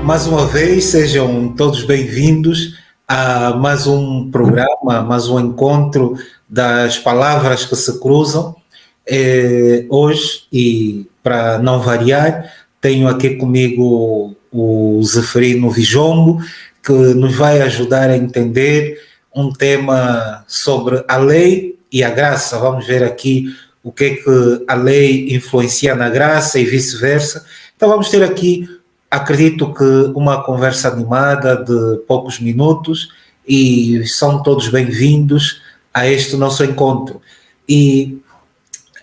Mais uma vez, sejam todos bem-vindos a mais um programa, mais um encontro das palavras que se cruzam. Hoje, e para não variar, tenho aqui comigo o Zeferino Vijombo, que nos vai ajudar a entender um tema sobre a lei e a graça. Vamos ver aqui o que é que a lei influencia na graça e vice-versa. Então vamos ter aqui, acredito que uma conversa animada de poucos minutos, e são todos bem-vindos a este nosso encontro. E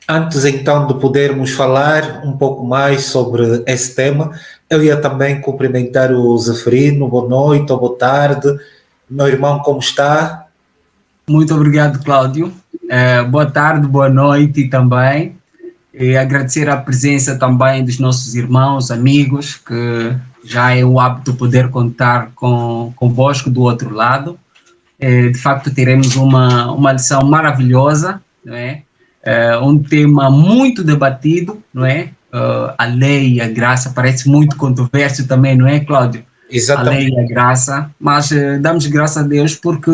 antes então de podermos falar um pouco mais sobre esse tema, eu ia também cumprimentar o Zeferino. Boa noite ou boa tarde. Meu irmão, como está? Muito obrigado, Cláudio. Boa tarde, boa noite também. E agradecer a presença também dos nossos irmãos, amigos, que já é um hábito poder contar convosco do outro lado. De facto, teremos uma lição maravilhosa, não é? Um tema muito debatido, não é? A lei e a graça parece muito controverso também, não é, Cláudio? Exatamente. A lei e a graça, mas damos graças a Deus porque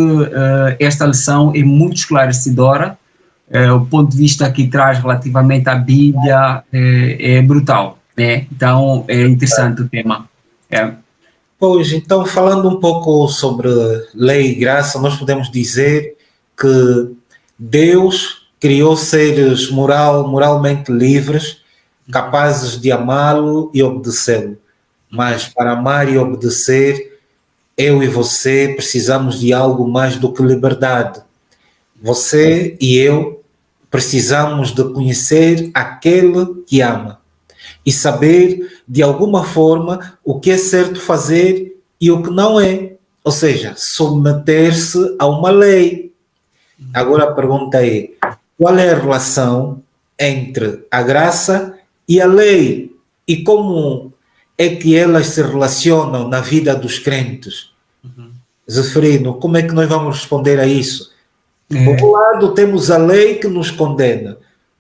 esta lição é muito esclarecedora. O ponto de vista que traz relativamente à Bíblia é brutal, né? Então é interessante o tema. Pois, então, falando um pouco sobre lei e graça, nós podemos dizer que Deus criou seres moralmente livres, capazes de amá-lo e obedecê-lo. Mas para amar e obedecer, eu e você precisamos de algo mais do que liberdade. Você e eu precisamos de conhecer aquele que ama e saber, de alguma forma, o que é certo fazer e o que não é. Ou seja, submeter-se a uma lei. Agora a pergunta é, qual é a relação entre a graça e a lei? E como é que elas se relacionam na vida dos crentes? Zeferino, como é que nós vamos responder a isso? Por um lado, temos a lei que nos condena.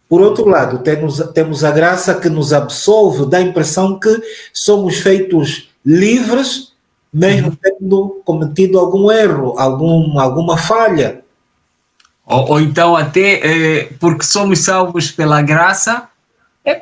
Por outro lado, temos a graça que nos absolve, dá a impressão que somos feitos livres, mesmo tendo cometido algum erro, alguma falha. Ou então até porque somos salvos pela graça,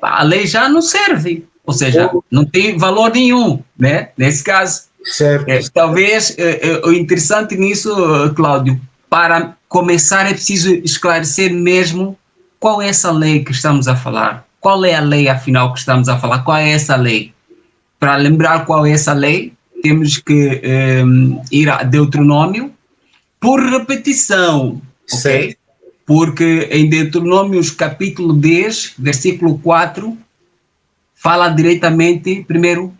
a lei já não serve, ou seja, não tem valor nenhum, né? Nesse caso. Certo. Talvez o interessante nisso, Cláudio, para começar é preciso esclarecer mesmo qual é essa lei que estamos a falar. Qual é a lei, afinal, que estamos a falar? Qual é essa lei? Para lembrar qual é essa lei, temos que ir a Deuteronômio por repetição, ok? Porque em Deuteronômio, capítulo 10, versículo 4, fala diretamente, primeiro,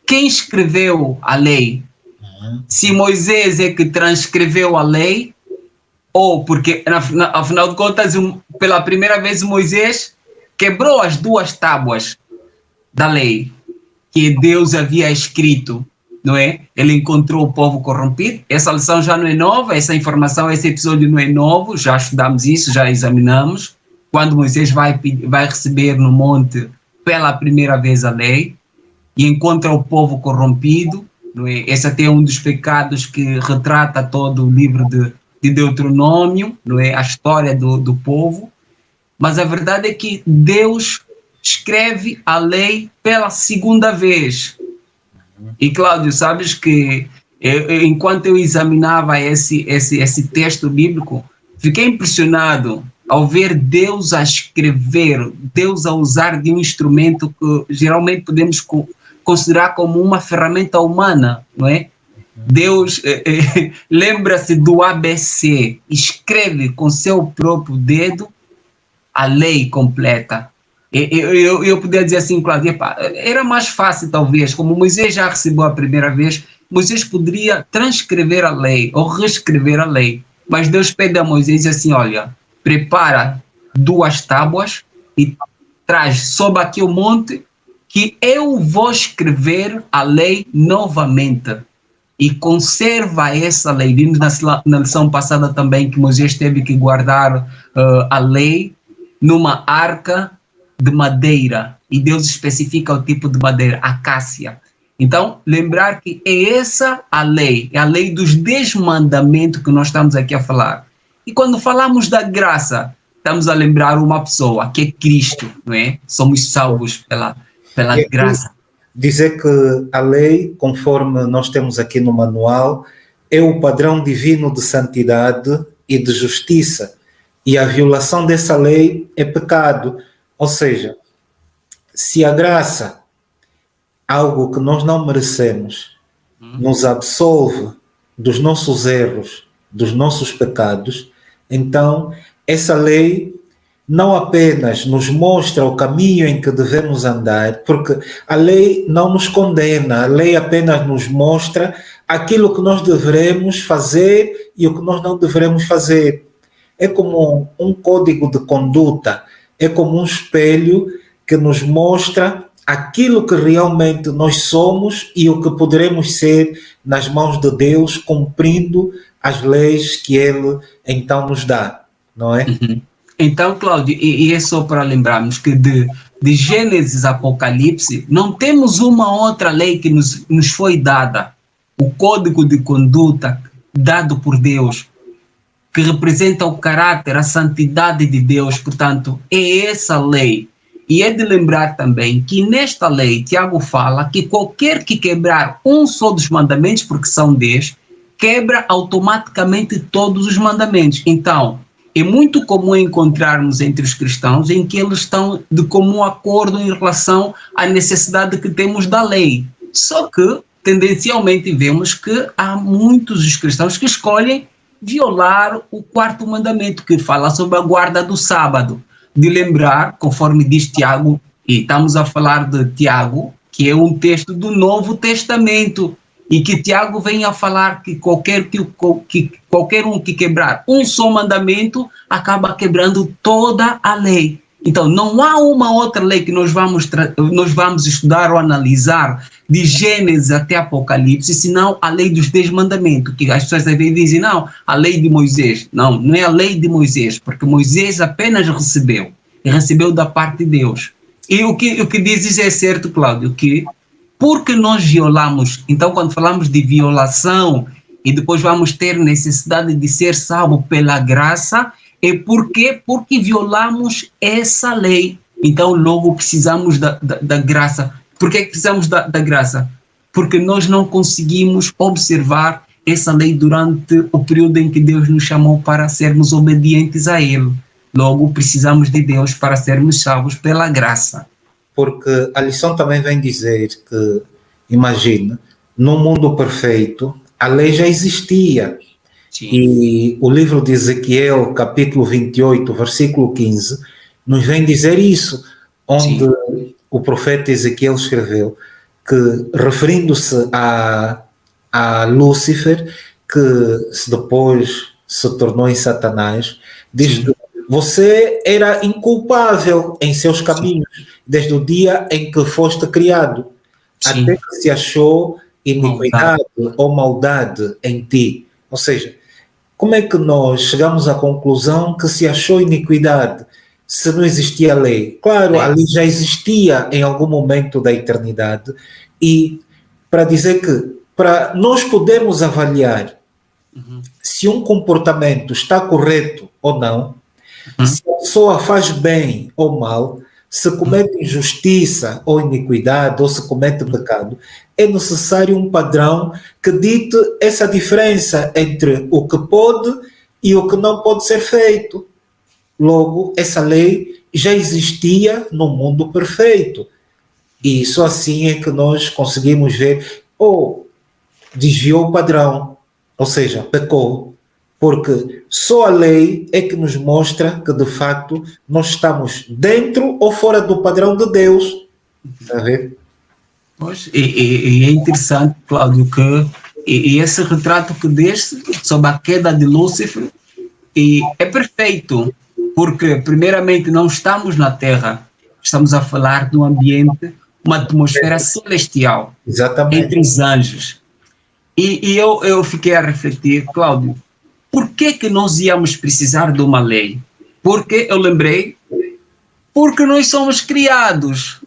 quem escreveu a lei? Se Moisés é que transcreveu a lei, ou porque, afinal de contas, pela primeira vez Moisés quebrou as duas tábuas da lei que Deus havia escrito, não é? Ele encontrou o povo corrompido. Essa lição já não é nova, essa informação, esse episódio não é novo, já estudamos isso, já examinamos. Quando Moisés vai receber no monte pela primeira vez a lei e encontra o povo corrompido, não é? Esse até é um dos pecados que retrata todo o livro de Deuteronômio, não é? A história do povo. Mas a verdade é que Deus escreve a lei pela segunda vez. E, Cláudio, sabes que enquanto eu examinava esse texto bíblico, fiquei impressionado ao ver Deus a escrever, Deus a usar de um instrumento que geralmente podemos considerar como uma ferramenta humana, não é? Deus lembra-se do ABC, escreve com seu próprio dedo a lei completa. Eu poderia dizer assim, Cláudio, era mais fácil talvez, como Moisés já recebeu a primeira vez, Moisés poderia transcrever a lei ou reescrever a lei, mas Deus pede a Moisés assim, olha, prepara duas tábuas e traz sobe aqui o monte que eu vou escrever a lei novamente. E conserva essa lei. Vimos na lição passada também que Moisés teve que guardar a lei numa arca de madeira. E Deus especifica o tipo de madeira, acácia. Então, lembrar que é essa a lei, é a lei dos 10 mandamentos que nós estamos aqui a falar. E quando falamos da graça, estamos a lembrar uma pessoa, que é Cristo, não é? Somos salvos pela E aqui graça. dizer que a lei, conforme nós temos aqui no manual, é o padrão divino de santidade e de justiça. E a violação dessa lei é pecado. Ou seja, se a graça, algo que nós não merecemos, nos absolve dos nossos erros, dos nossos pecados, então essa lei não apenas nos mostra o caminho em que devemos andar, porque a lei não nos condena, a lei apenas nos mostra aquilo que nós devemos fazer e o que nós não devemos fazer. É como um código de conduta, é como um espelho que nos mostra aquilo que realmente nós somos e o que poderemos ser nas mãos de Deus, cumprindo as leis que Ele então nos dá, não é? Então, Cláudio, e é só para lembrarmos que de Gênesis a Apocalipse, não temos uma outra lei que nos foi dada, o código de conduta dado por Deus, que representa o caráter, a santidade de Deus. Portanto, é essa lei. E é de lembrar também que nesta lei, Tiago fala que qualquer que quebrar um só dos mandamentos, porque são 10, quebra automaticamente todos os mandamentos. Então, é muito comum encontrarmos entre os cristãos em que eles estão de comum acordo em relação à necessidade que temos da lei. Só que, tendencialmente, vemos que há muitos dos cristãos que escolhem violar o 4º mandamento, que fala sobre a guarda do sábado. De lembrar, conforme diz Tiago, e estamos a falar de Tiago, que é um texto do Novo Testamento, e que Tiago vem a falar que qualquer um que quebrar um só mandamento acaba quebrando toda a lei. Então, não há uma outra lei que nós vamos estudar ou analisar de Gênesis até Apocalipse, senão a lei dos 10 mandamentos, que as pessoas às vezes dizem, não, a lei de Moisés. Não, não é a lei de Moisés, porque Moisés apenas recebeu, e recebeu da parte de Deus. E o que dizes é certo, Cláudio, que porque nós violamos, então quando falamos de violação e depois vamos ter necessidade de ser salvo pela graça, é porque violamos essa lei. Então logo precisamos da graça. Por que precisamos da graça? Porque nós não conseguimos observar essa lei durante o período em que Deus nos chamou para sermos obedientes a Ele. Logo precisamos de Deus para sermos salvos pela graça. Porque a lição também vem dizer que, imagina, no mundo perfeito, a lei já existia. Sim. E o livro de Ezequiel, capítulo 28, versículo 15, nos vem dizer isso, onde Sim. o profeta Ezequiel escreveu que, referindo-se a Lúcifer, que depois se tornou em Satanás, diz que você era inculpável em seus caminhos, desde o dia em que foste criado, Sim. até que se achou iniquidade ou maldade em ti. Ou seja, como é que nós chegamos à conclusão que se achou iniquidade se não existia lei? Claro, a lei já existia em algum momento da eternidade, e para dizer que, para nós podermos avaliar se um comportamento está correto ou não, se a pessoa faz bem ou mal, se comete injustiça ou iniquidade, ou se comete pecado, é necessário um padrão que dite essa diferença entre o que pode e o que não pode ser feito. Logo, essa lei já existia no mundo perfeito. E só assim é que nós conseguimos ver, desviou o padrão, ou seja, pecou. Porque só a lei é que nos mostra que, de facto, nós estamos dentro ou fora do padrão de Deus. Está a ver? Pois, e é interessante, Cláudio, que esse retrato que deste sobre a queda de Lúcifer é perfeito, porque, primeiramente, não estamos na Terra, estamos a falar de um ambiente, uma atmosfera celestial. Exatamente. Entre os anjos. E eu fiquei a refletir, Cláudio, por que nós íamos precisar de uma lei? Porque eu lembrei, porque nós somos criados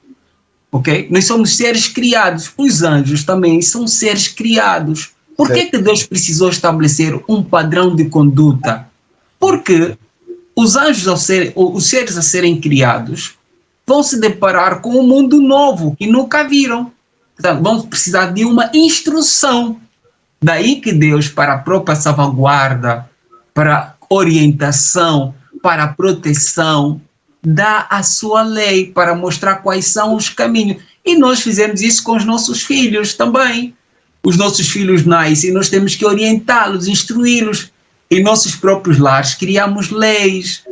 ok? Nós somos seres criados. Os anjos também são seres criados. Por que Deus precisou estabelecer um padrão de conduta? Porque os anjos, os seres a serem criados, vão se deparar com um mundo novo que nunca viram. Portanto, vão precisar de uma instrução. Daí que Deus, para a própria salvaguarda, para orientação, para proteção, dá a sua lei para mostrar quais são os caminhos. E nós fizemos isso com os nossos filhos também. Os nossos filhos nascem e nós temos que orientá-los, instruí-los. Em nossos próprios lares criamos leis,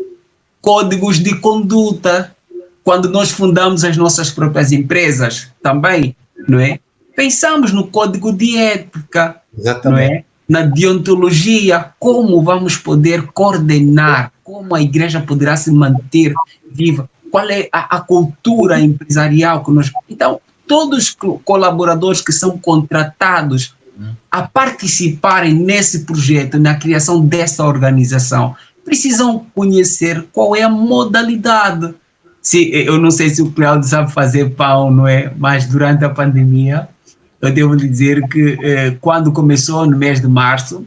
códigos de conduta. Quando nós fundamos as nossas próprias empresas também, não é? Pensamos no código de ética, não é? Na deontologia, como vamos poder coordenar, como a igreja poderá se manter viva, qual é a cultura empresarial que nós... Então, todos os colaboradores que são contratados a participarem nesse projeto, na criação dessa organização, precisam conhecer qual é a modalidade. Eu não sei se o Cláudio sabe fazer pão, não é? Mas durante a pandemia, eu devo lhe dizer que quando começou no mês de março,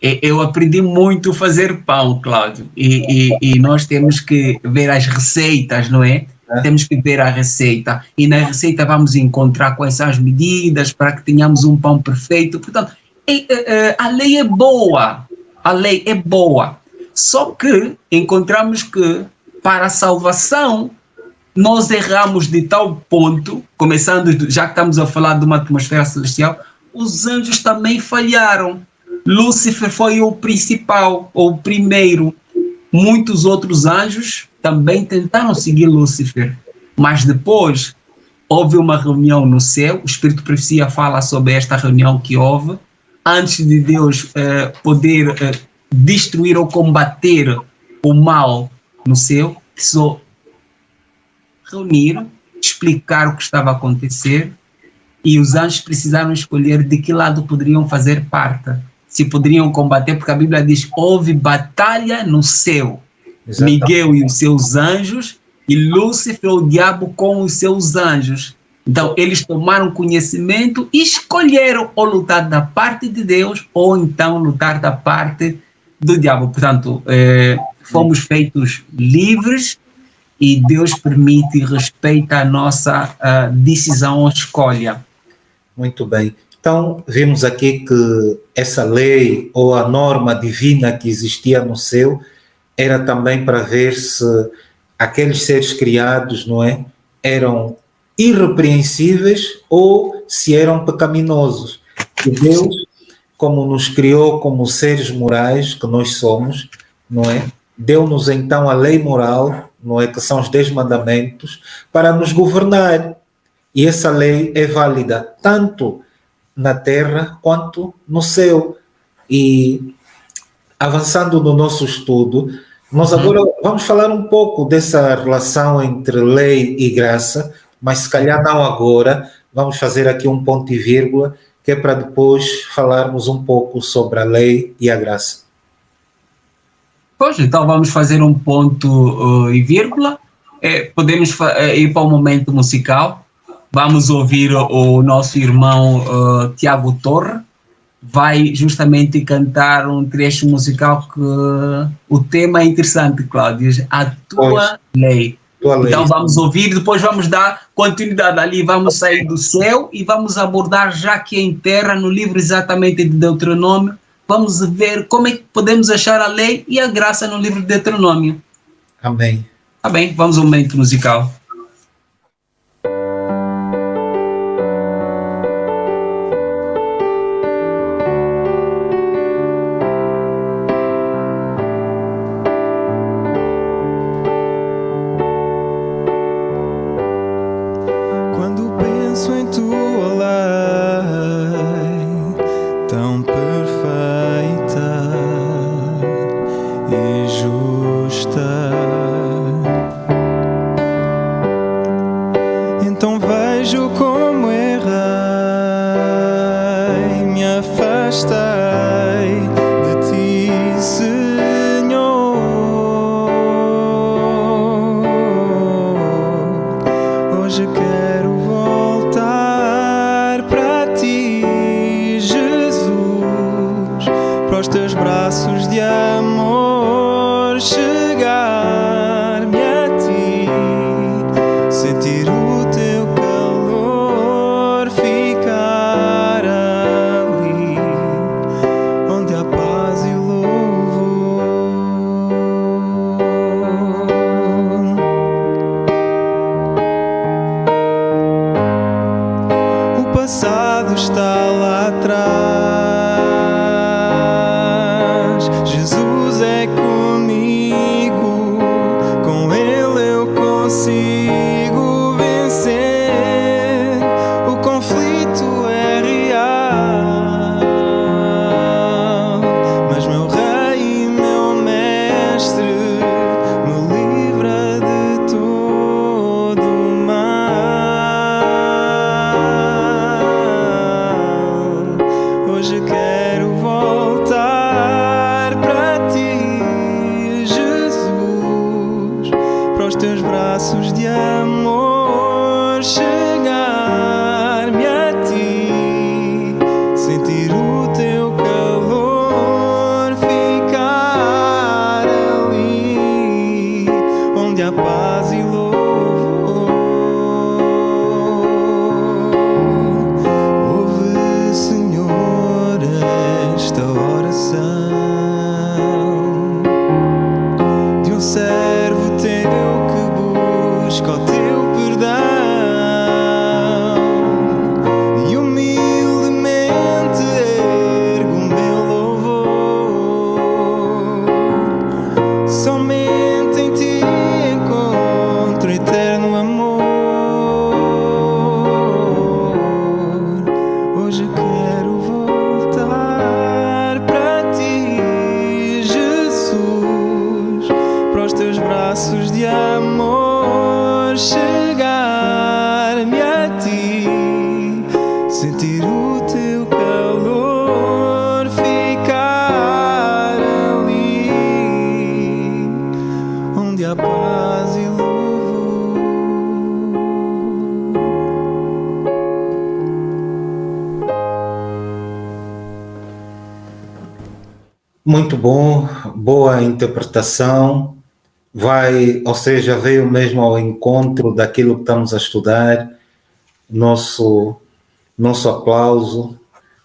eu aprendi muito a fazer pão, Cláudio, e nós temos que ver as receitas, não é? Temos que ver a receita, e na receita vamos encontrar quais são as medidas para que tenhamos um pão perfeito. Portanto, a lei é boa, só que encontramos que para a salvação nós erramos de tal ponto, começando, já que estamos a falar de uma atmosfera celestial, os anjos também falharam. Lúcifer foi o principal, ou o primeiro. Muitos outros anjos também tentaram seguir Lúcifer, mas depois houve uma reunião no céu. O Espírito de Profecia fala sobre esta reunião que houve, antes de Deus poder destruir ou combater o mal no céu. Precisou reunir, explicar o que estava a acontecer, e os anjos precisaram escolher de que lado poderiam fazer parte, se poderiam combater, porque a Bíblia diz: houve batalha no céu. Exatamente. Miguel e os seus anjos, e Lúcifer, o diabo, com os seus anjos. Então eles tomaram conhecimento e escolheram ou lutar da parte de Deus ou então lutar da parte do diabo. Portanto, fomos feitos livres, e Deus permite e respeita a nossa decisão ou escolha. Muito bem. Então, vimos aqui que essa lei ou a norma divina que existia no céu era também para ver se aqueles seres criados, não é, eram irrepreensíveis ou se eram pecaminosos. E Deus, como nos criou como seres morais que nós somos, não é, deu-nos então a lei moral, não é, que são os 10 mandamentos, para nos governar. E essa lei é válida tanto na terra quanto no céu. E avançando no nosso estudo, nós agora vamos falar um pouco dessa relação entre lei e graça, mas se calhar não agora. Vamos fazer aqui um ponto e vírgula, que é para depois falarmos um pouco sobre a lei e a graça. Pois, então vamos fazer um ponto e vírgula. Podemos ir para o momento musical. Vamos ouvir o nosso irmão Tiago Torre. Vai justamente cantar um trecho musical que o tema é interessante, Cláudio. A tua lei. Então vamos ouvir, depois vamos dar continuidade ali. Vamos sair do céu e vamos abordar já aqui em terra, no livro exatamente de Deuteronômio. Vamos ver como é que podemos achar a lei e a graça no livro de Deuteronômio. Amém. Tá bem, vamos ao momento musical. Quando penso em tua lei tão perfeita e justa, está lá atrás. Jesus é comigo, com Ele eu consigo vencer. O conflito é real, mas meu Rei e meu Mestre me livra de todo o mal. Hoje quero voltar para ti, Jesus, para os teus braços de amor, chegar-me a ti, sentir o teu calor, ficar ali onde há paz e louvor. Ouve, Senhor, esta oração de um servo teu que busca o teu perdão, e humildemente ergo o meu louvor. Somente em ti encontro eterno amor. Hoje quero voltar para ti, Jesus, para os teus braços de amor, chegar-me a ti, sentir o teu calor, ficar ali onde há paz e louvor. Muito bom, boa interpretação. Ou seja, veio mesmo ao encontro daquilo que estamos a estudar. Nosso aplauso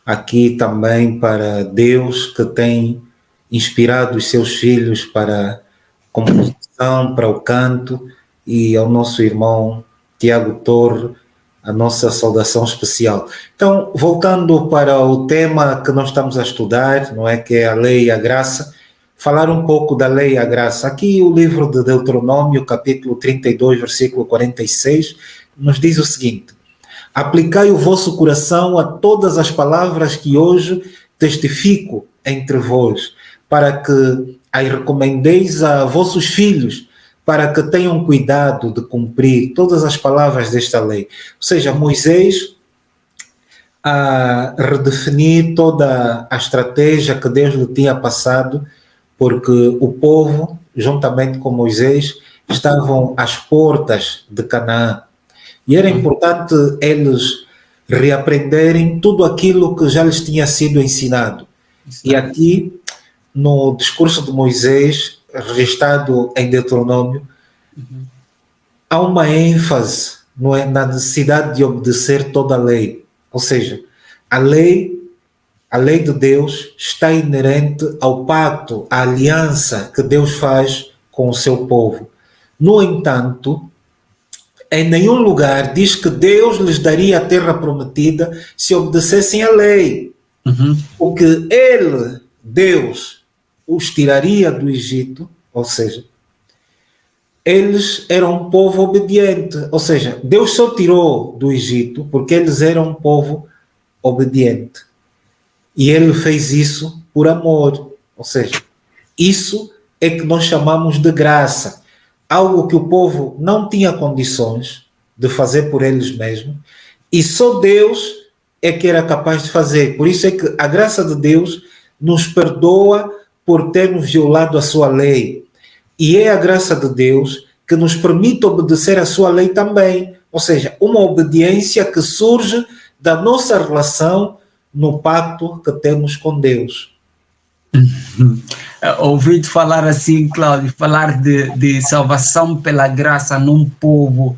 aqui também para Deus, que tem inspirado os seus filhos para a composição, para o canto, e ao nosso irmão Tiago Torre, a nossa saudação especial. Então, voltando para o tema que nós estamos a estudar, não é, que é a lei e a graça, falar um pouco da lei e a graça. Aqui o livro de Deuteronômio, capítulo 32, versículo 46, nos diz o seguinte: aplicai o vosso coração a todas as palavras que hoje testifico entre vós, para que as recomendeis a vossos filhos, para que tenham cuidado de cumprir todas as palavras desta lei. Ou seja, Moisés a redefinir toda a estratégia que Deus lhe tinha passado, porque o povo, juntamente com Moisés, estavam às portas de Canaã. E era importante eles reaprenderem tudo aquilo que já lhes tinha sido ensinado. E aqui, no discurso de Moisés, registrado em Deuteronômio, há uma ênfase, não é, na necessidade de obedecer toda a lei. Ou seja, a lei de Deus está inerente ao pacto, à aliança que Deus faz com o seu povo. No entanto, em nenhum lugar diz que Deus lhes daria a terra prometida se obedecessem à lei. O que Ele, Deus, os tiraria do Egito, ou seja, eles eram um povo obediente. Ou seja, Deus só tirou do Egito porque eles eram um povo obediente. E Ele fez isso por amor. Ou seja, isso é que nós chamamos de graça. Algo que o povo não tinha condições de fazer por eles mesmos, e só Deus é que era capaz de fazer. Por isso é que a graça de Deus nos perdoa por termos violado a sua lei. E é a graça de Deus que nos permite obedecer a sua lei também. Ou seja, uma obediência que surge da nossa relação no pacto que temos com Deus. Ouvi-te falar assim, Cláudio, falar de salvação pela graça num povo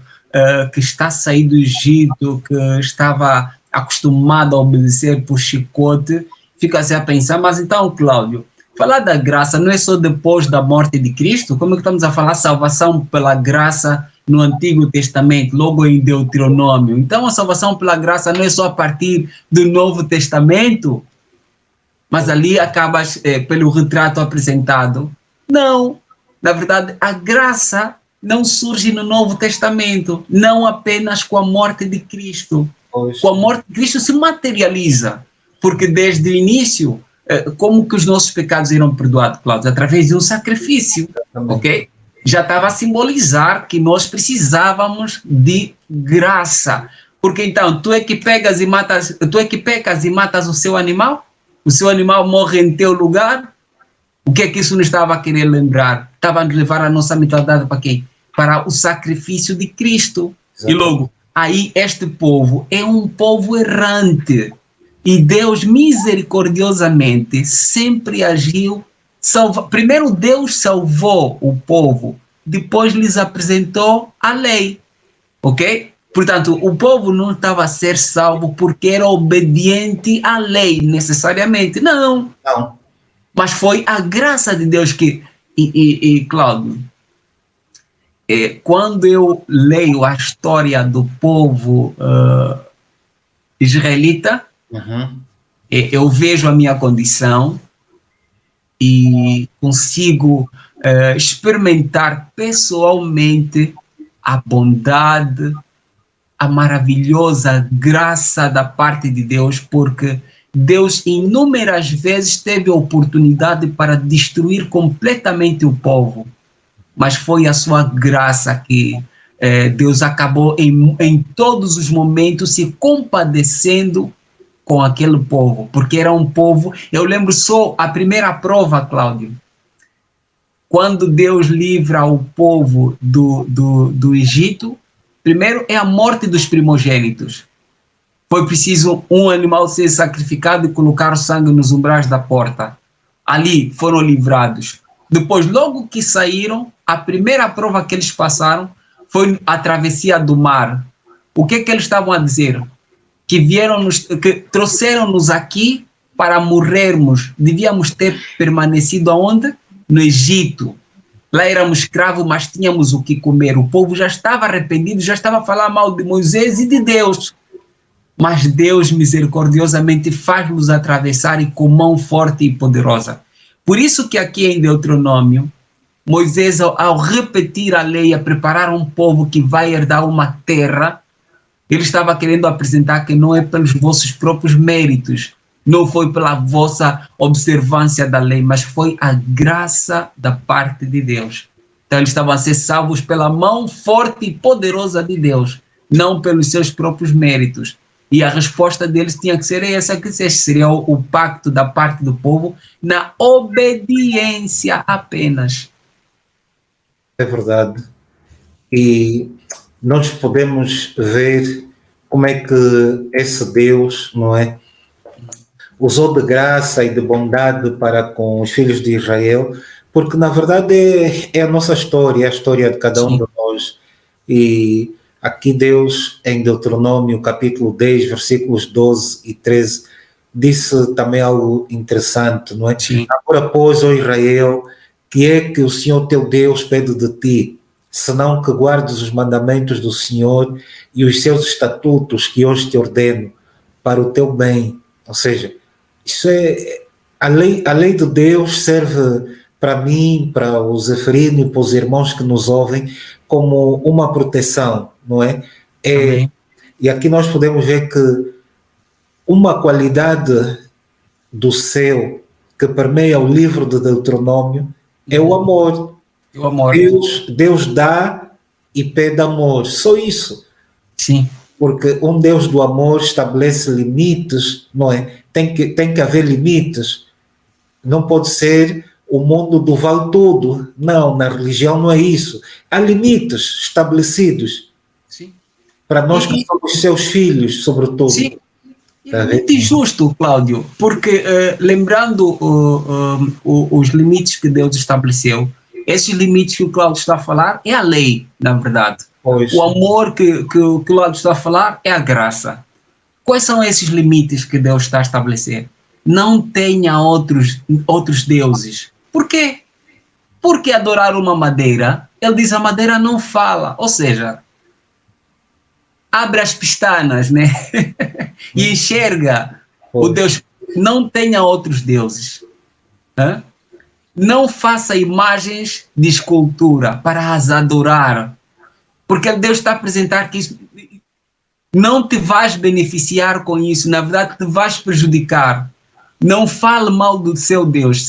que está a sair do Egito, que estava acostumado a obedecer por chicote, fica-se a pensar, mas então, Cláudio, falar da graça não é só depois da morte de Cristo? Como é que estamos a falar salvação pela graça no Antigo Testamento, logo em Deuteronômio. Então a salvação pela graça não é só a partir do Novo Testamento, mas ali acabas pelo retrato apresentado. Não, na verdade a graça não surge no Novo Testamento, não apenas com a morte de Cristo. Pois. Com a morte de Cristo se materializa, porque desde o início, como que os nossos pecados eram perdoados, Cláudio? Através de um sacrifício, ok? Já estava a simbolizar que nós precisávamos de graça, porque então tu é que pecas e matas o seu animal morre em teu lugar. O que é que isso nos estava a querer lembrar? Estava a levar a nossa mentalidade para quem? Para o sacrifício de Cristo. Exato. E logo, aí este povo é um povo errante. E Deus misericordiosamente sempre agiu. Primeiro Deus salvou o povo, depois lhes apresentou a lei. Ok? Portanto, o povo não estava a ser salvo porque era obediente à lei, necessariamente. Não. Não. Mas foi a graça de Deus que... Cláudio, quando eu leio a história do povo israelita, eu vejo a minha condição e consigo experimentar pessoalmente a bondade, a maravilhosa graça da parte de Deus, porque Deus inúmeras vezes teve a oportunidade para destruir completamente o povo, mas foi a sua graça que Deus acabou em todos os momentos se compadecendo com aquele povo, porque era um povo. Eu lembro só a primeira prova, Cláudio, quando Deus livra o povo do Egito. Primeiro é a morte dos primogênitos. Foi preciso um animal ser sacrificado e colocar o sangue nos umbrais da porta. Ali foram livrados. Depois, logo que saíram, a primeira prova que eles passaram foi a travessia do mar. O que eles estavam a dizer? Que trouxeram-nos aqui para morrermos. Devíamos ter permanecido aonde? No Egito. Lá éramos escravos, mas tínhamos o que comer. O povo já estava arrependido, já estava a falar mal de Moisés e de Deus. Mas Deus misericordiosamente faz-nos atravessar e com mão forte e poderosa. Por isso que aqui em Deuteronômio, Moisés, ao repetir a lei, a preparar um povo que vai herdar uma terra, ele estava querendo apresentar que não é pelos vossos próprios méritos, não foi pela vossa observância da lei, mas foi a graça da parte de Deus. Então eles estavam a ser salvos pela mão forte e poderosa de Deus, não pelos seus próprios méritos. E a resposta deles tinha que ser essa, que seria o pacto da parte do povo na obediência apenas. É verdade. E nós podemos ver como é que esse Deus, não é, usou de graça e de bondade para com os filhos de Israel, porque na verdade é a nossa história, é a história de cada um de nós. E aqui Deus, em Deuteronômio, capítulo 10, versículos 12 e 13, disse também algo interessante, não é? Sim. Agora, pois, ó Israel, que é que o Senhor teu Deus pede de ti, senão que guardes os mandamentos do Senhor e os seus estatutos que hoje te ordeno, para o teu bem. Ou seja, isso é a lei de Deus serve para mim, para o Zeferino e para os irmãos que nos ouvem, como uma proteção, não é? E aqui nós podemos ver que uma qualidade do céu que permeia o livro de Deuteronômio é o amor. O amor. Deus dá e pede amor, só isso. Sim. Porque um Deus do amor estabelece limites, não é? Tem que haver limites. Não pode ser o mundo do vale tudo. Não, na religião não é isso. Há limites estabelecidos. Sim. Para nós que somos seus filhos, sobretudo. Sim. É muito injusto, Cláudio, porque lembrando os limites que Deus estabeleceu, esses limites que o Cláudio está a falar é a lei, na verdade. Pois. O amor que o Cláudio está a falar é a graça. Quais são esses limites que Deus está a estabelecer? Não tenha outros deuses. Por quê? por que adorar uma madeira? Ele diz, a madeira não fala. Ou seja, abre as pestanas, né? E enxerga o Deus. Não tenha outros deuses. Hã? Não faça imagens de escultura para as adorar. Porque Deus está a apresentar que isso não te vais beneficiar com isso. Na verdade, te vais prejudicar. Não fale mal do seu Deus.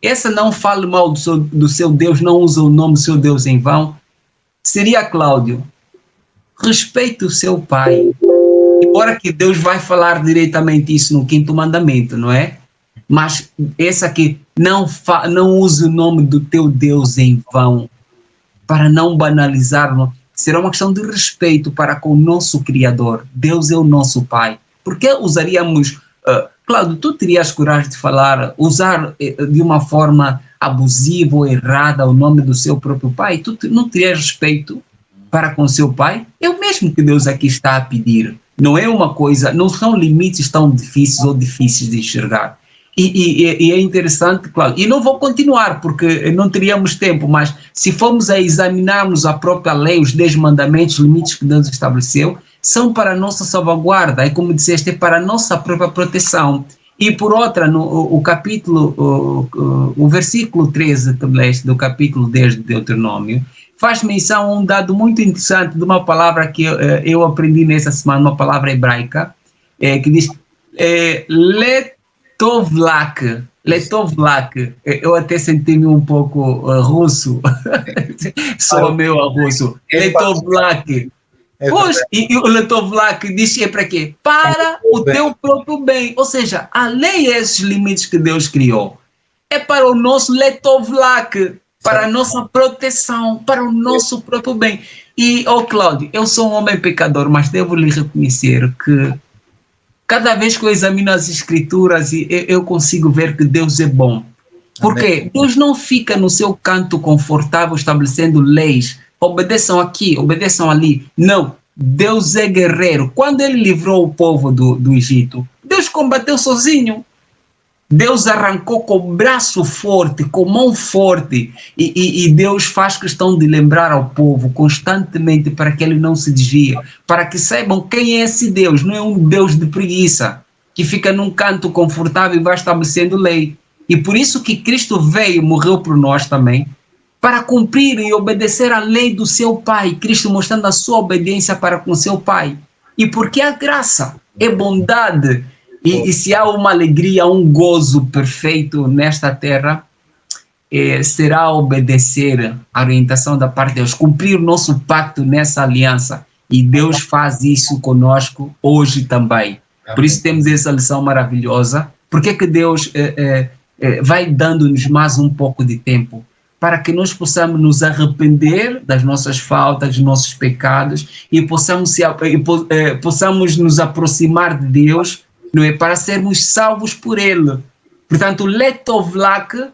Essa não fale mal do seu Deus, não usa o nome do seu Deus em vão. Seria, Cláudio, respeite o seu pai. Embora que Deus vai falar diretamente isso no 5º mandamento, não é? Mas essa aqui, não use o nome do teu Deus em vão, para não banalizar. Será uma questão de respeito para com o nosso Criador. Deus é o nosso Pai. Por que usaríamos... Cláudio, tu terias coragem de usar de uma forma abusiva ou errada o nome do seu próprio pai? Tu não terias respeito para com seu pai? É o mesmo que Deus aqui está a pedir. Não é uma coisa, não são limites tão difíceis ou difíceis de enxergar. E é interessante, claro, e não vou continuar porque não teríamos tempo, mas se formos a examinarmos a própria lei, os 10 mandamentos, os limites que Deus estabeleceu, são para a nossa salvaguarda, e como disseste, é para a nossa própria proteção. E por outra, o versículo 13 que leste do capítulo 10 de Deuteronômio, faz menção a um dado muito interessante de uma palavra que eu aprendi nessa semana, uma palavra hebraica, que diz Letovlak. Letovlak. Eu até senti-me um pouco russo, sou meu russo. Letovlak. Pois, e o Letovlak diz que é para quê? Para o teu próprio bem. Ou seja, a lei é esses limites que Deus criou. É para o nosso Letovlak, para a nossa proteção, para o nosso próprio bem. E, Cláudio, eu sou um homem pecador, mas devo lhe reconhecer que cada vez que eu examino as Escrituras, eu consigo ver que Deus é bom. Porque Deus não fica no seu canto confortável estabelecendo leis. Obedeçam aqui, obedeçam ali. Não, Deus é guerreiro. Quando ele livrou o povo do Egito, Deus combateu sozinho. Deus arrancou com braço forte, com mão forte. E Deus faz questão de lembrar ao povo constantemente para que ele não se desvie. Para que saibam quem é esse Deus. Não é um Deus de preguiça, que fica num canto confortável e vai estabelecendo lei. E por isso que Cristo veio, morreu por nós também, para cumprir e obedecer a lei do seu Pai. Cristo mostrando a sua obediência para com seu Pai. E porque a graça é bondade, e se há uma alegria, um gozo perfeito nesta terra, será obedecer a orientação da parte de Deus, cumprir o nosso pacto nessa aliança. E Deus faz isso conosco hoje também. Amém. Por isso temos essa lição maravilhosa. Por que Deus vai dando-nos mais um pouco de tempo? Para que nós possamos nos arrepender das nossas faltas, dos nossos pecados, e possamos nos aproximar de Deus, não é? Para sermos salvos por Ele. Portanto, Letovlak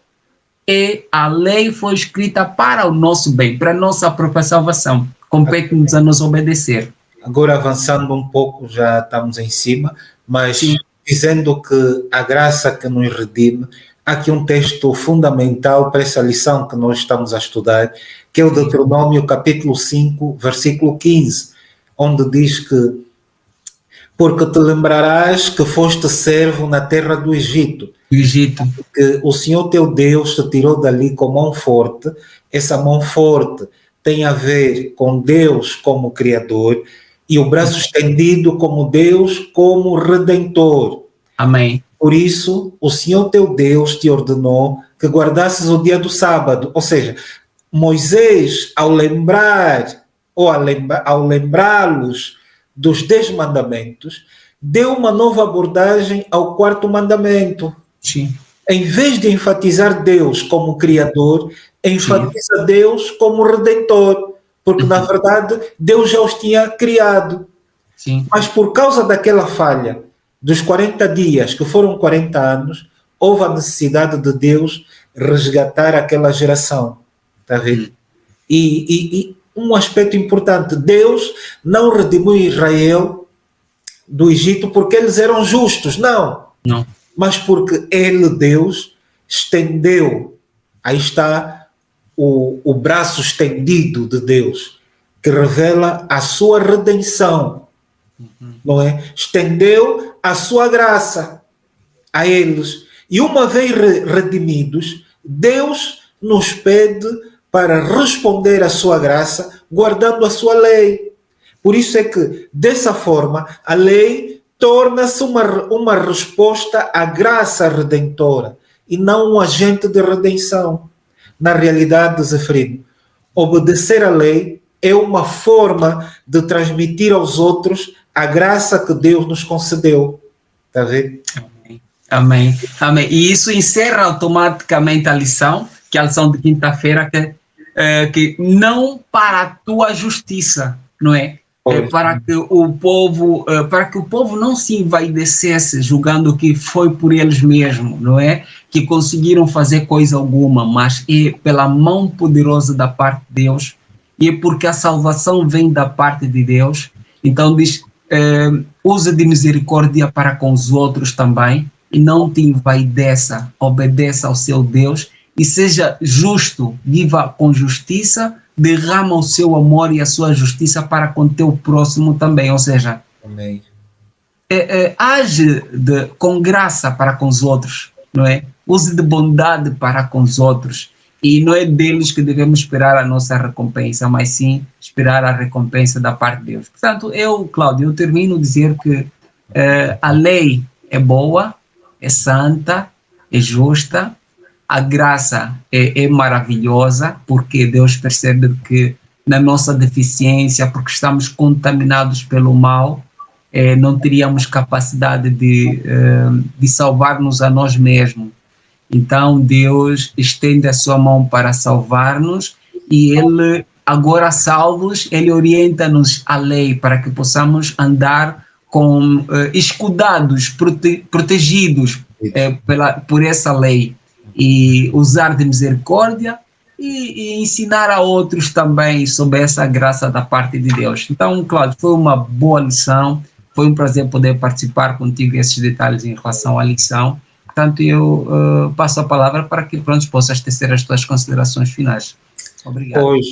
a lei foi escrita para o nosso bem, para a nossa própria salvação. Compete-nos a nos obedecer. Agora, avançando um pouco, já estamos em cima, mas sim, dizendo que a graça que nos redime. Há aqui um texto fundamental para essa lição que nós estamos a estudar, que é o Deuteronômio capítulo 5, versículo 15, onde diz que porque te lembrarás que foste servo na terra do Egito, que o Senhor teu Deus te tirou dali com mão forte. Essa mão forte tem a ver com Deus como Criador e o braço estendido como Deus como Redentor. Amém. Por isso, o Senhor teu Deus te ordenou que guardasses o dia do sábado. Ou seja, Moisés, ao lembrá-los dos 10 mandamentos, deu uma nova abordagem ao 4º mandamento. Sim. Em vez de enfatizar Deus como Criador, enfatiza sim, Deus como Redentor. Porque, na verdade, Deus já os tinha criado. Sim. Mas por causa daquela falha, dos 40 dias, que foram 40 anos, houve a necessidade de Deus resgatar aquela geração. Está vendo? E um aspecto importante, Deus não redimiu Israel do Egito porque eles eram justos, não. Não. Mas porque Ele, Deus, estendeu, aí está o braço estendido de Deus, que revela a sua redenção, não é? Estendeu a sua graça a eles. E uma vez redimidos, Deus nos pede para responder à sua graça, guardando a sua lei. Por isso é que, dessa forma, a lei torna-se uma resposta à graça redentora e não um agente de redenção. Na realidade, Zeferino, obedecer à lei é uma forma de transmitir aos outros a graça que Deus nos concedeu. Está a ver? Amém. Amém. E isso encerra automaticamente a lição, que é a lição de quinta-feira, que não para a tua justiça, não é? Para que o povo não se envaidecesse julgando que foi por eles mesmos, não é? Que conseguiram fazer coisa alguma, mas é pela mão poderosa da parte de Deus, e é porque a salvação vem da parte de Deus. Então diz, usa de misericórdia para com os outros também, e não te envaideça, obedeça ao seu Deus, e seja justo, viva com justiça, derrama o seu amor e a sua justiça para com teu próximo também, ou seja, Amém. Age com graça para com os outros, não é? Use de bondade para com os outros, e não é deles que devemos esperar a nossa recompensa, mas sim esperar a recompensa da parte de Deus. Portanto, Cláudio, eu termino dizer que a lei é boa, é santa, é justa. A graça é maravilhosa, porque Deus percebe que na nossa deficiência, porque estamos contaminados pelo mal, não teríamos capacidade de salvar-nos a nós mesmos. Então Deus estende a sua mão para salvar-nos, e Ele, agora salvos, Ele orienta-nos a lei para que possamos andar escudados, protegidos por essa lei, e usar de misericórdia e ensinar a outros também sobre essa graça da parte de Deus. Então, Cláudio, foi uma boa lição, foi um prazer poder participar contigo esses detalhes em relação à lição. Portanto, eu passo a palavra para que pronto possas tecer as tuas considerações finais. Obrigado. Pois,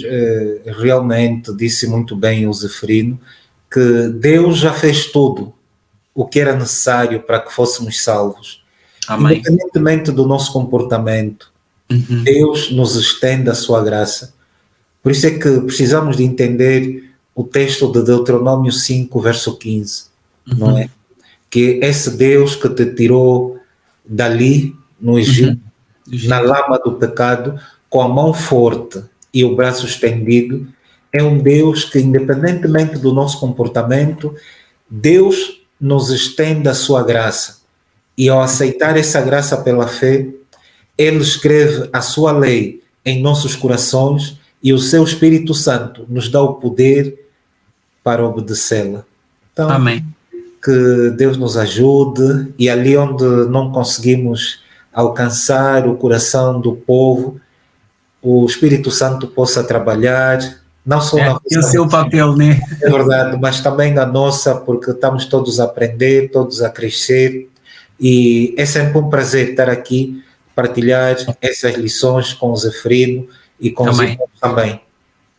realmente disse muito bem o Zeferino que Deus já fez tudo o que era necessário para que fôssemos salvos. Amém. Independentemente do nosso comportamento, Deus nos estende a sua graça. Por isso é que precisamos de entender o texto de Deuteronômio 5, verso 15, não é? Que esse Deus que te tirou dali, no Egito, na lama do pecado, com a mão forte e o braço estendido, é um Deus que, independentemente do nosso comportamento, Deus nos estende a sua graça. E ao aceitar essa graça pela fé, Ele escreve a sua lei em nossos corações, e o seu Espírito Santo nos dá o poder para obedecê-la. Então, amém. Que Deus nos ajude, e ali onde não conseguimos alcançar o coração do povo, o Espírito Santo possa trabalhar, não só na nossa, o seu papel, né? É verdade, mas também na nossa, porque estamos todos a aprender, todos a crescer, e é sempre um prazer estar aqui, partilhar essas lições com o Zeferino e com os irmãos também.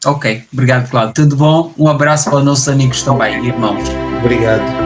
Ok, obrigado, Cláudio. Tudo bom? Um abraço para os nossos amigos também, irmãos. Obrigado.